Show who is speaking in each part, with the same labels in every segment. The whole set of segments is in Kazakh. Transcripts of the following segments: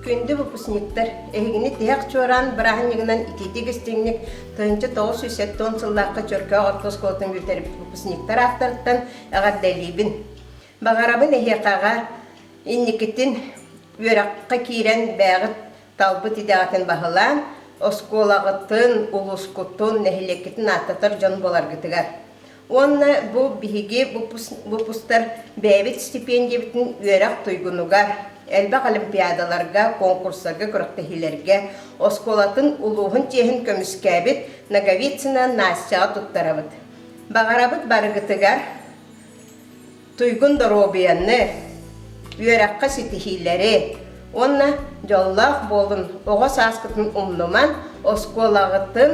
Speaker 1: Күнді выпускниктар эгини тияк чоран брахан егінен итети гестеңник тынчы 970 сыллаққа чөркө отпос колтын бүйтер выпускниктар ақтарыттан ағар дәлейбін. Бағарабын эхеқаға инникеттен өраққа кейрен бәғыт талбыт идеатын бағылан, осколағыттын, улускуттын, нәхилекетін аттатар жон боларгытыгар. Онна бұл биһиги выпустар бәбит стипендия бітін өрақ тойгунугар, әлбәқ олимпиадаларға, конкурсарға, күріқтахилерге, осколатын улуғын техін көміскәбіт, Наговицина Настяға тұттарабыт. Бағарабыт барығытыгар, тойгун доробиянны, өраққа сетихилері, онна жоллақ болын, оға саскытын умнуман, осколағытын,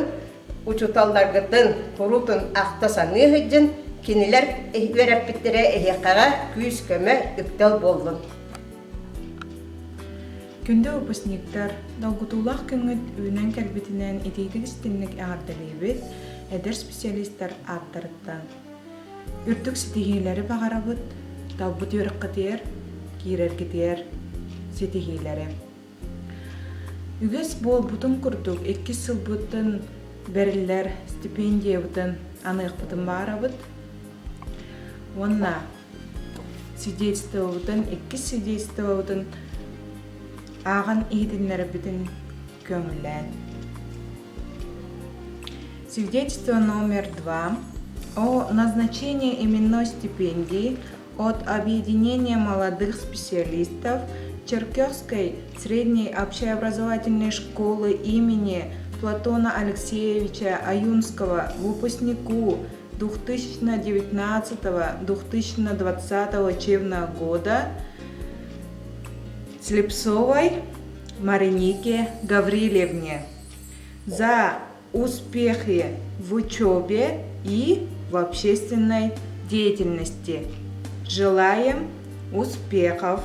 Speaker 1: учуталдаргытын, құрутын ақтасаны ғыджын, кенелер өрәппеттері әйеқаға күйіс көмі үктел болын.
Speaker 2: Күнді выпускниктар далгутулах күнгіт үйнен кәлбетінен етейдік істенлік ағардалейбет, әдір специалисттар аттарыттан. Үрдік сетігейлері бағарабыт, далбут өрік қытер, кейрер кетер сетігейлері. Үгес бол бұтын күрдік, 2 сыл бұтын бәрілер стипендия бұтын анық бұтын бағарабыт. Онна свидетельство бұтын, 2 свидетельство бұтын ағын иhdinlere bütün көңілен. Свидетельство номер 2 о назначении именной стипендии от Объединения молодых специалистов Черкесской средней общеобразовательной школы имени Платона Алексеевича Аюнского выпускнику 2019-2020 учебного года Слепцовой Маринике Гаврилевне за успехи в учебе и в общественной деятельности. Желаем успехов!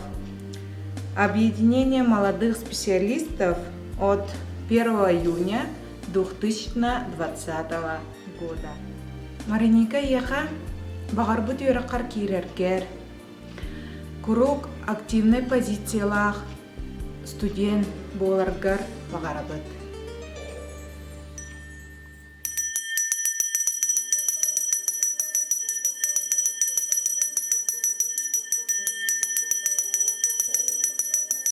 Speaker 2: Объединение молодых специалистов от 1 июня 2020 года. Мариника еха бағарбыт өріқар кейрергер. Круг активной позициялах студент боларгар бағарабыт.